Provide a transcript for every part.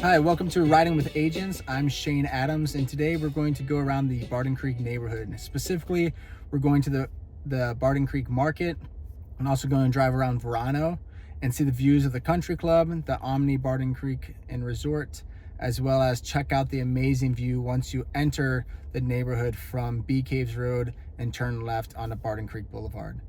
Hi, welcome to Riding with Agents. I'm Shane Adams, and today we're going to go around the Barton Creek neighborhood. Specifically, we're going to the Barton Creek Market, and also going to drive around Verano and see the views of the country club, the Omni Barton Creek and Resort, as well as check out the amazing view once you enter the neighborhood from Bee Caves Road and turn left onto Barton Creek Boulevard.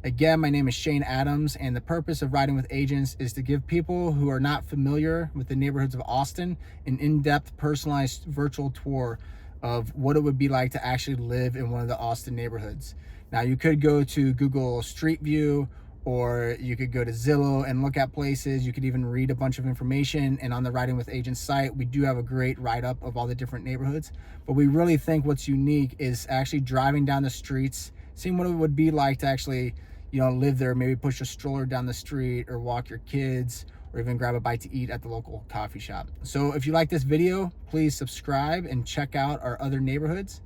Again, my name is Shane Adams, and the purpose of Riding with Agents is to give people who are not familiar with the neighborhoods of Austin an in-depth, personalized virtual tour of what it would be like to actually live in one of the Austin neighborhoods. Now, you could go to Google Street View, or you could go to Zillow and look at places. You could even read a bunch of information, and on the Riding with Agents site, we do have a great write-up of all the different neighborhoods. But we really think what's unique is actually driving down the streets, seeing what it would be like to actually live there, maybe push a stroller down the street or walk your kids, or even grab a bite to eat at the local coffee shop. So if you like this video, please subscribe and check out our other neighborhoods.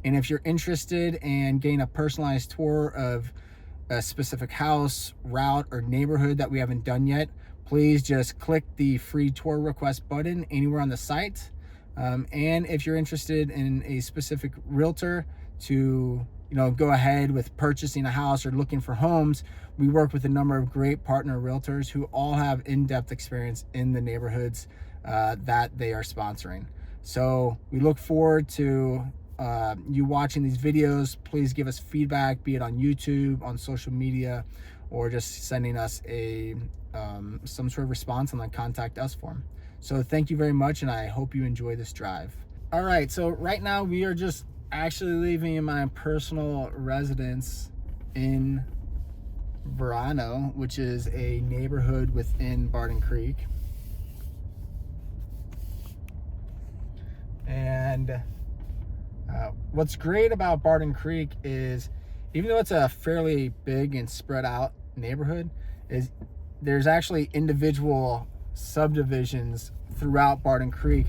And if you're interested in getting a personalized tour of a specific house, route, or neighborhood that we haven't done yet, please just click the free tour request button anywhere on the site. And if you're interested in a specific realtor to go ahead with purchasing a house or looking for homes, we work with a number of great partner realtors who all have in-depth experience in the neighborhoods that they are sponsoring. So we look forward to you watching these videos. Please give us feedback, be it on YouTube, on social media, or just sending us a some sort of response on the contact us form. So thank you very much, and I hope you enjoy this drive. All right, so right now we are just actually leaving my personal residence in Verano, which is a neighborhood within Barton Creek. And what's great about Barton Creek is, even though it's a fairly big and spread out neighborhood, is there's actually individual subdivisions throughout Barton Creek,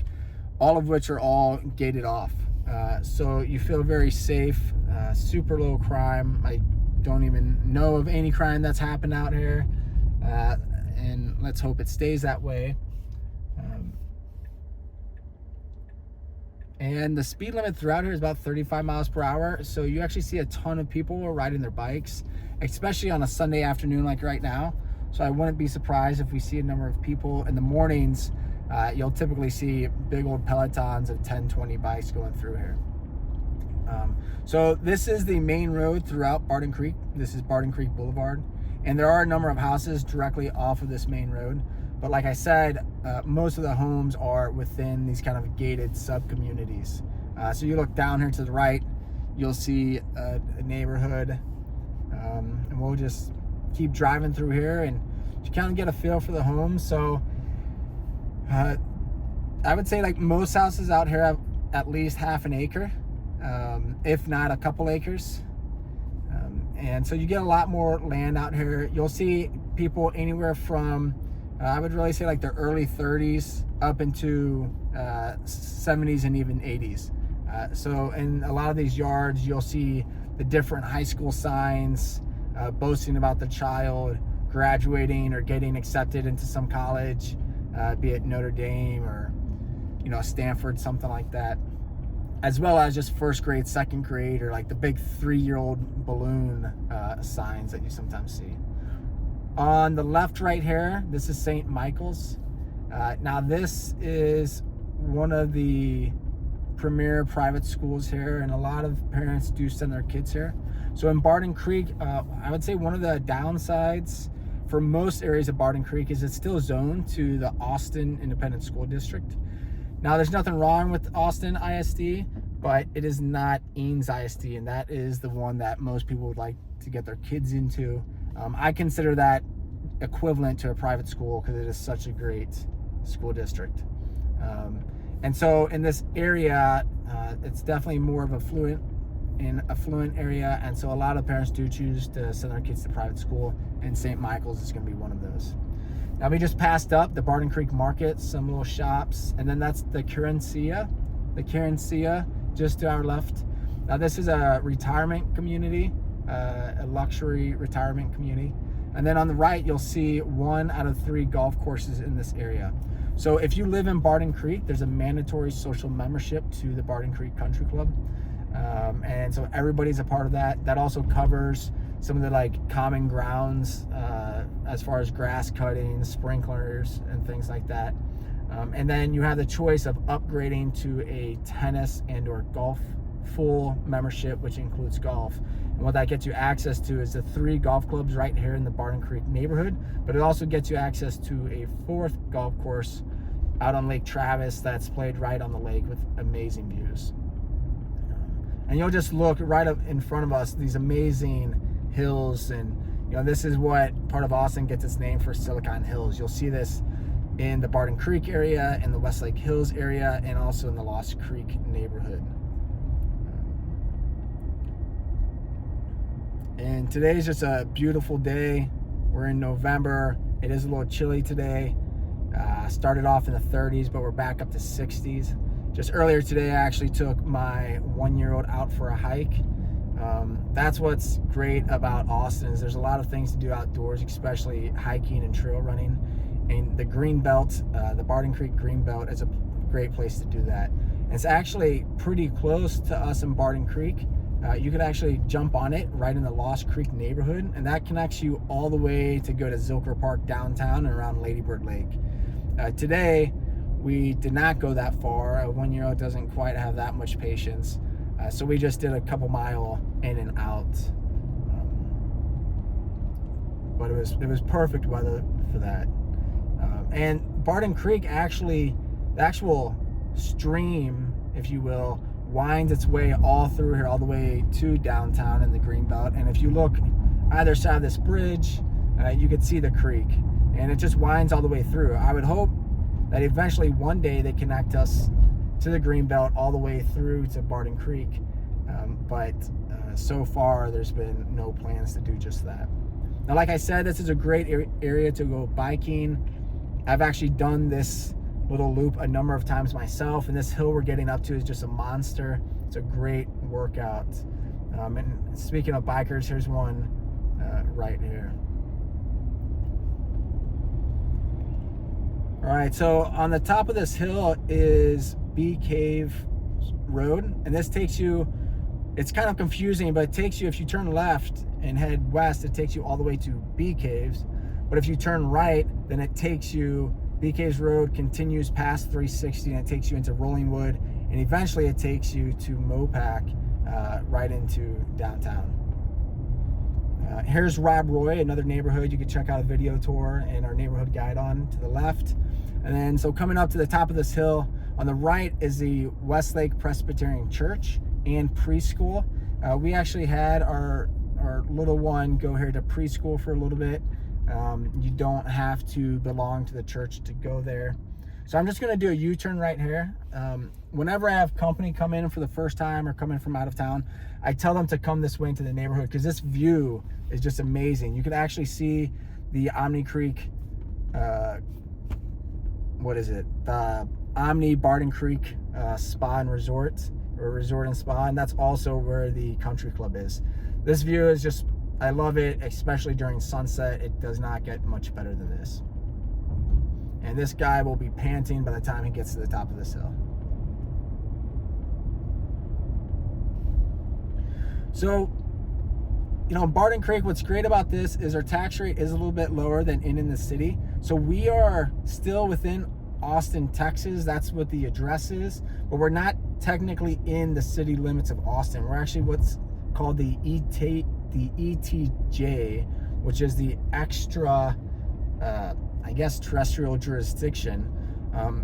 all of which are all gated off. So you feel very safe, super low crime. I don't even know of any crime that's happened out here, and let's hope it stays that way. And the speed limit throughout here is about 35 miles per hour, so you actually see a ton of people riding their bikes, especially on a Sunday afternoon like right now. So I wouldn't be surprised if we see a number of people in the mornings. You'll typically see big old pelotons of 10-20 bikes going through here. So this is the main road throughout Barton Creek. This is Barton Creek Boulevard, and there are a number of houses directly off of this main road. But like I said, most of the homes are within these kind of gated sub-communities. So you look down here to the right, you'll see a neighborhood, and we'll just keep driving through here and you kind of get a feel for the homes. So I would say like most houses out here have at least half an acre, if not a couple acres. And so you get a lot more land out here. You'll see people anywhere from, I would really say like the early 30s up into 70s and even 80s. So in a lot of these yards, you'll see the different high school signs boasting about the child graduating or getting accepted into some college, be it Notre Dame or Stanford, something like that, as well as just first grade, second grade, or like the big 3-year-old balloon signs that you sometimes see. On the left right here, this is St. Michael's. Now this is one of the premier private schools here, and a lot of parents do send their kids here. So in Barton Creek, I would say one of the downsides for most areas of Barton Creek is it's still zoned to the Austin Independent School District. Now, there's nothing wrong with Austin ISD, but it is not Ames ISD, and that is the one that most people would like to get their kids into. I consider that equivalent to a private school because it is such a great school district. And so in this area, it's definitely more of an affluent area, and so a lot of parents do choose to send their kids to private school, and St. Michael's is going to be one of those. Now, we just passed up the Barton Creek Market, some little shops, and then that's the Calera, just to our left. Now, this is a retirement community, a luxury retirement community. And then on the right, you'll see 1 out of 3 golf courses in this area. So if you live in Barton Creek, there's a mandatory social membership to the Barton Creek Country Club. And so everybody's a part of that. That also covers some of the like common grounds as far as grass cutting, sprinklers, and things like that. And then you have the choice of upgrading to a tennis and or golf full membership, which includes golf. And what that gets you access to is the 3 golf clubs right here in the Barton Creek neighborhood, but it also gets you access to a 4th golf course out on Lake Travis that's played right on the lake with amazing views. And you'll just look right up in front of us, these amazing hills, and you know, this is what part of Austin gets its name for, Silicon Hills. You'll see this in the Barton Creek area, in the Westlake Hills area, and also in the Lost Creek neighborhood. And today's just a beautiful day. We're in November. It is a little chilly today. Started off in the 30s, but we're back up to 60s. Just earlier today, I actually took my 1-year-old out for a hike. That's what's great about Austin, is there's a lot of things to do outdoors, especially hiking and trail running. And the green belt, the Barton Creek green belt, is a great place to do that. And it's actually pretty close to us in Barton Creek. You could actually jump on it right in the Lost Creek neighborhood, and that connects you all the way to go to Zilker Park downtown and around Lady Bird Lake. Today, we did not go that far. A 1-year-old doesn't quite have that much patience. So we just did a couple mile in and out. But it was perfect weather for that. And Barton Creek actually, the actual stream, if you will, winds its way all through here, all the way to downtown in the Greenbelt. And if you look either side of this bridge, you can see the creek, and it just winds all the way through. I would hope that eventually one day they connect us to the Greenbelt all the way through to Barton Creek. But so far, there's been no plans to do just that. Now, like I said, this is a great area to go biking. I've actually done this little loop a number of times myself, and this hill we're getting up to is just a monster. It's a great workout. And speaking of bikers, here's one right here. All right, so on the top of this hill is Bee Cave Road, and this takes you, it's kind of confusing, but it takes you, if you turn left and head west, it takes you all the way to Bee Caves. But if you turn right, then it takes you, Bee Caves Road continues past 360, and it takes you into Rollingwood, and eventually it takes you to Mopac, right into downtown. Here's Rob Roy, another neighborhood you can check out a video tour and our neighborhood guide on to the left. And then, so coming up to the top of this hill, on the right is the Westlake Presbyterian Church and preschool. We actually had our little one go here to preschool for a little bit. You don't have to belong to the church to go there. So I'm just gonna do a U-turn right here. Whenever I have company come in for the first time or come in from out of town, I tell them to come this way into the neighborhood, because this view is just amazing. You can actually see the Omni Creek, what is it? The Omni Barton Creek Spa and Resort, or Resort and Spa, and that's also where the country club is. This view is just, I love it, especially during sunset. It does not get much better than this. And this guy will be panting by the time he gets to the top of this hill. So, you know, Barton Creek, what's great about this is our tax rate is a little bit lower than in the city. So we are still within Austin, Texas. That's what the address is, but we're not technically in the city limits of Austin. We're actually what's called the ETJ, which is the extra, I guess, terrestrial jurisdiction.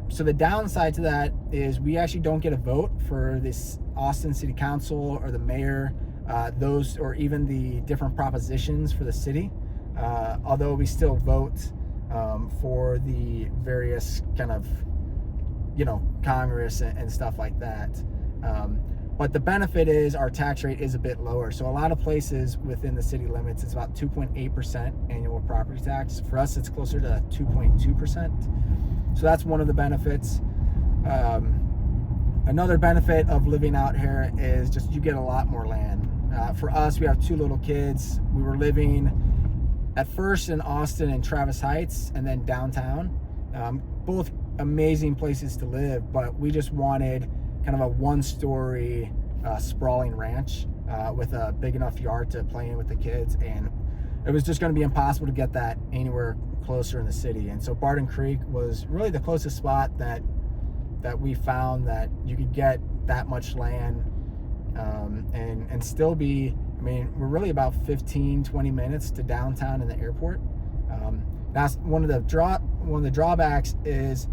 So the downside to that is we actually don't get a vote for this Austin City Council or the mayor, those, or even the different propositions for the city, although we still vote for the various kind of, you know, Congress and stuff like that. But the benefit is our tax rate is a bit lower. So a lot of places within the city limits, it's about 2.8% annual property tax. For us, it's closer to 2.2%. So that's one of the benefits. Another benefit of living out here is just you get a lot more land. For us, we have 2 little kids. We were living at first in Austin and Travis Heights, and then downtown. Both amazing places to live, but we just wanted kind of a one-story sprawling ranch with a big enough yard to play in with the kids, and it was just going to be impossible to get that anywhere closer in the city. And so Barton Creek was really the closest spot that we found that you could get that much land and still be, I mean, we're really about 15-20 minutes to downtown and the airport. That's one of the drawbacks is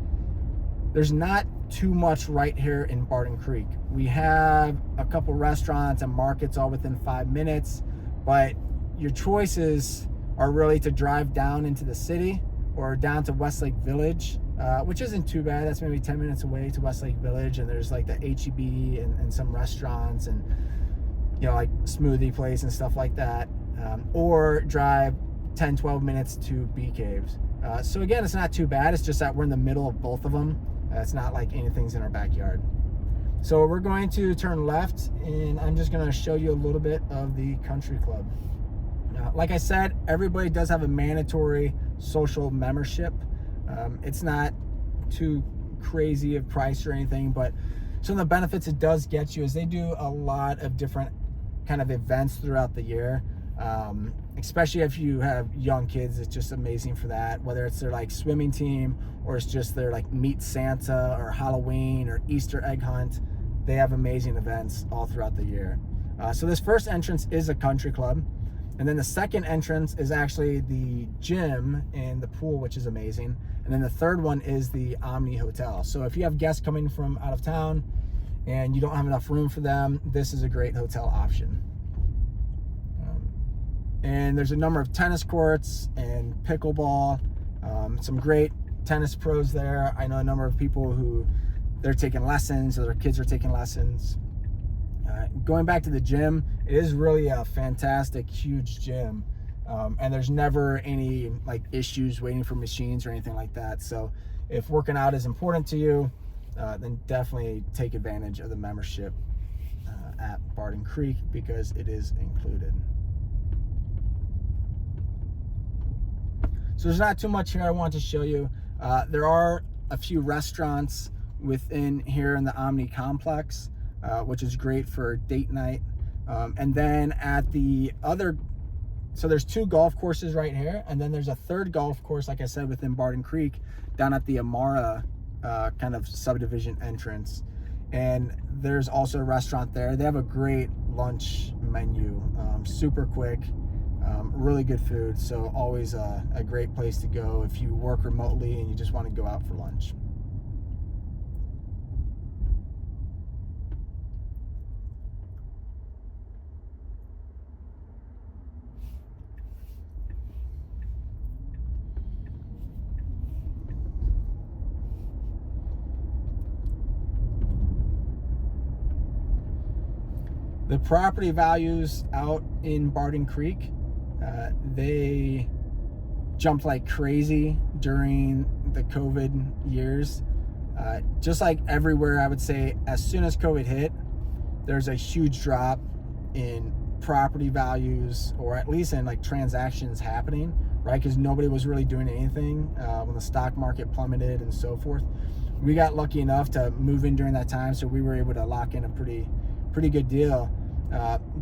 there's not too much right here in Barton Creek. We have a couple restaurants and markets all within 5 minutes, but your choices are really to drive down into the city or down to Westlake Village, which isn't too bad. That's maybe 10 minutes away to Westlake Village, and there's like the HEB and some restaurants and, you know, like smoothie place and stuff like that. Or drive 10-12 minutes to Bee Caves. So again, it's not too bad. It's just that we're in the middle of both of them. It's not like anything's in our backyard. So we're going to turn left, and I'm just going to show you a little bit of the country club. Like I said, everybody does have a mandatory social membership. It's not too crazy of price or anything, but some of the benefits it does get you is they do a lot of different kind of events throughout the year. Especially if you have young kids, it's just amazing for that, whether it's their like swimming team or it's just their like Meet Santa or Halloween or Easter egg hunt. They have amazing events all throughout the year. So this first entrance is a country club, and then the second entrance is actually the gym and the pool, which is amazing, and then the third one is the Omni hotel. So if you have guests coming from out of town and you don't have enough room for them, this is a great hotel option. And there's a number of tennis courts and pickleball, some great tennis pros there. I know a number of people who they're taking lessons or their kids are taking lessons. Going back to the gym, it is really a fantastic, huge gym. And there's never any like issues waiting for machines or anything like that. So if working out is important to you, then definitely take advantage of the membership at Barton Creek because it is included. So there's not too much here I want to show you. There are a few restaurants within here in the Omni complex, which is great for date night. And then at the other, so there's 2 golf courses right here, and then there's a third golf course, like I said, within Barton Creek, down at the Amarra kind of subdivision entrance. And there's also a restaurant there. They have a great lunch menu, super quick. Really good food, so always a great place to go if you work remotely and you just want to go out for lunch. The property values out in Barton Creek, they jumped like crazy during the COVID years. Just like everywhere, I would say as soon as COVID hit, there's a huge drop in property values, or at least in like transactions happening, right? Because nobody was really doing anything when the stock market plummeted and so forth. We got lucky enough to move in during that time, so we were able to lock in a pretty good deal.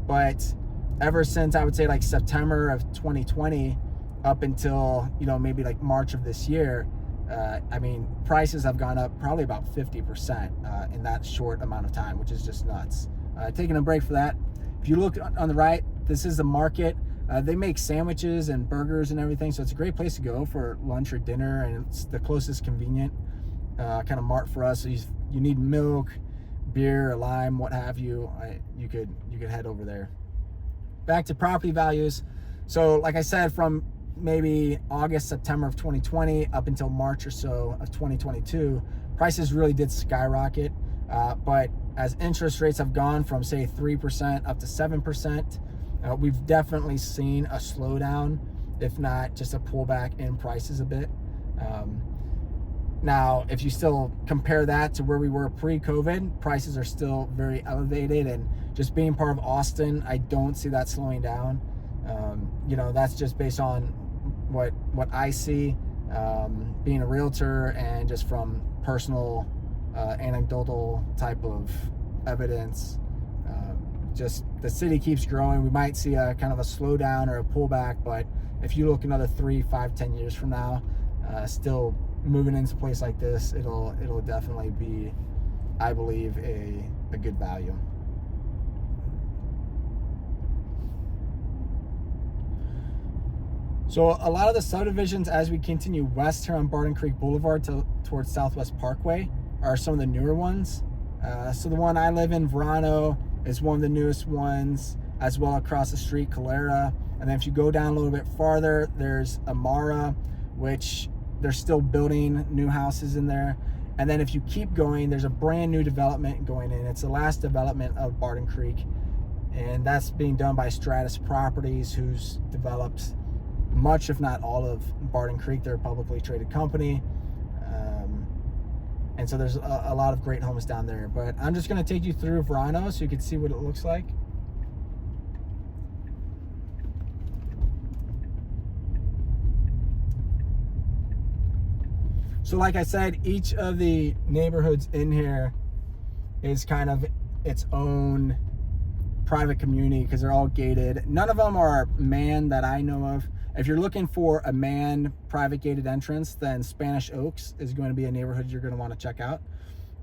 But ever since I would say like September of 2020 up until, you know, maybe like March of this year, I mean, prices have gone up probably about 50% in that short amount of time, which is just nuts. Taking a break for that. If you look on the right, this is the market. They make sandwiches and burgers and everything, so it's a great place to go for lunch or dinner, and it's the closest convenient kind of mart for us. So you need milk, beer, lime, what have you. You could head over there. Back to property values. So like I said, from maybe August, September of 2020 up until March or so of 2022, prices really did skyrocket. But as interest rates have gone from say 3% up to 7%, we've definitely seen a slowdown, if not just a pullback in prices a bit. Now, if you still compare that to where we were pre-COVID, prices are still very elevated, and just being part of Austin, I don't see that slowing down. You know, that's just based on what I see. being a realtor and just from personal anecdotal type of evidence. Just the city keeps growing. We might see a kind of a slowdown or a pullback, but if you look another 3, 5, 10 years from now, still moving into a place like this, it'll definitely be, I believe, a good value. So a lot of the subdivisions as we continue west here on Barton Creek Boulevard towards Southwest Parkway are some of the newer ones. So the one I live in, Verano, is one of the newest ones, as well across the street, Calera. And then if you go down a little bit farther, there's Amarra, which they're still building new houses in there. And then if you keep going, there's a brand new development going in. It's the last development of Barton Creek, and that's being done by Stratus Properties, who's developed much, if not all, of Barton Creek. They're a publicly traded company. And so there's a lot of great homes down there. But I'm just going to take you through Verano so you can see what it looks like. So like I said, each of the neighborhoods in here is kind of its own private community because they're all gated. None of them are manned that I know of. If you're looking for a manned private gated entrance, then Spanish Oaks is going to be a neighborhood you're going to want to check out.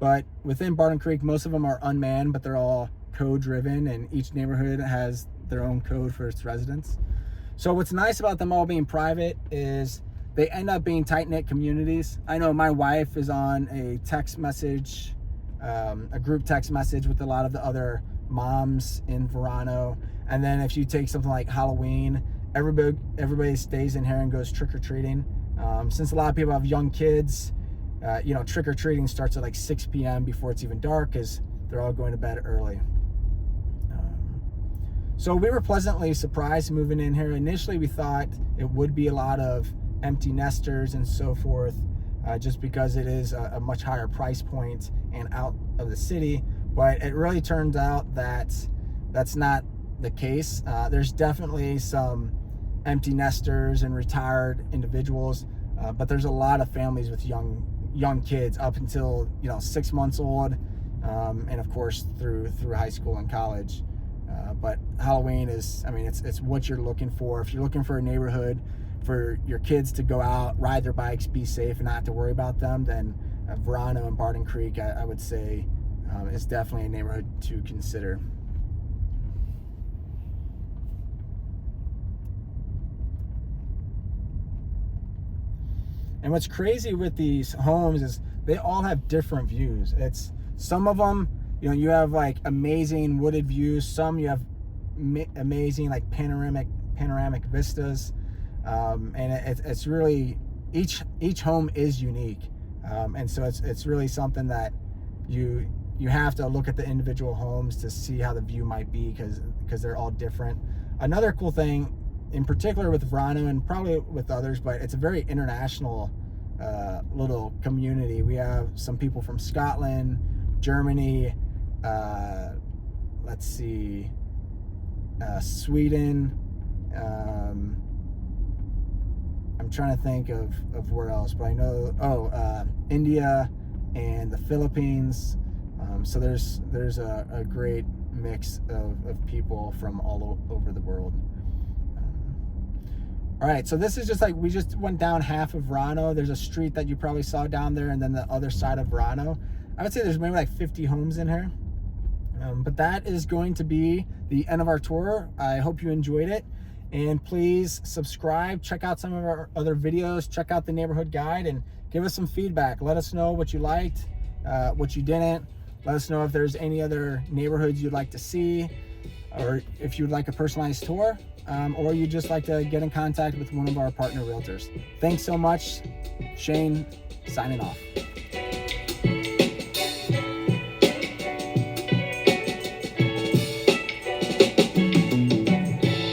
But within Barton Creek, most of them are unmanned, but they're all code driven, and each neighborhood has their own code for its residents. So what's nice about them all being private is they end up being tight-knit communities. I know my wife is on a text message, a group text message with a lot of the other moms in Verano. And then if you take something like Halloween, everybody stays in here and goes trick-or-treating. Since a lot of people have young kids, trick-or-treating starts at like 6 p.m. before it's even dark because they're all going to bed early. So we were pleasantly surprised moving in here. Initially, we thought it would be a lot of empty nesters and so forth, just because it is a much higher price point and out of the city. But it really turned out that that's not the case. There's definitely some empty nesters and retired individuals, but there's a lot of families with young kids up until 6 months old, and of course through high school and college. But Halloween is, it's what you're looking for. If you're looking for a neighborhood for your kids to go out, ride their bikes, be safe, and not have to worry about them, then Verano and Barton Creek, I would say, is definitely a neighborhood to consider. And what's crazy with these homes is they all have different views. Some of them, you have like amazing wooded views. Some you have amazing like panoramic vistas. And it's really, each home is unique. And so it's really something that you have to look at the individual homes to see how the view might be, because they're all different. Another cool thing, in particular with Verano and probably with others, but it's a very international little community. We have some people from Scotland, Germany, Sweden. I'm trying to think of where else, but I know, India and the Philippines. So there's a great mix of people from all over the world. All right, so this is just like, we just went down half of Verano. There's a street that you probably saw down there, and then the other side of Verano. I would say there's maybe like 50 homes in here. But that is going to be the end of our tour. I hope you enjoyed it. And please subscribe, check out some of our other videos, check out the neighborhood guide, and give us some feedback. Let us know what you liked, what you didn't. Let us know if there's any other neighborhoods you'd like to see, or if you'd like a personalized tour, or you'd just like to get in contact with one of our partner realtors. Thanks so much. Shane, signing off.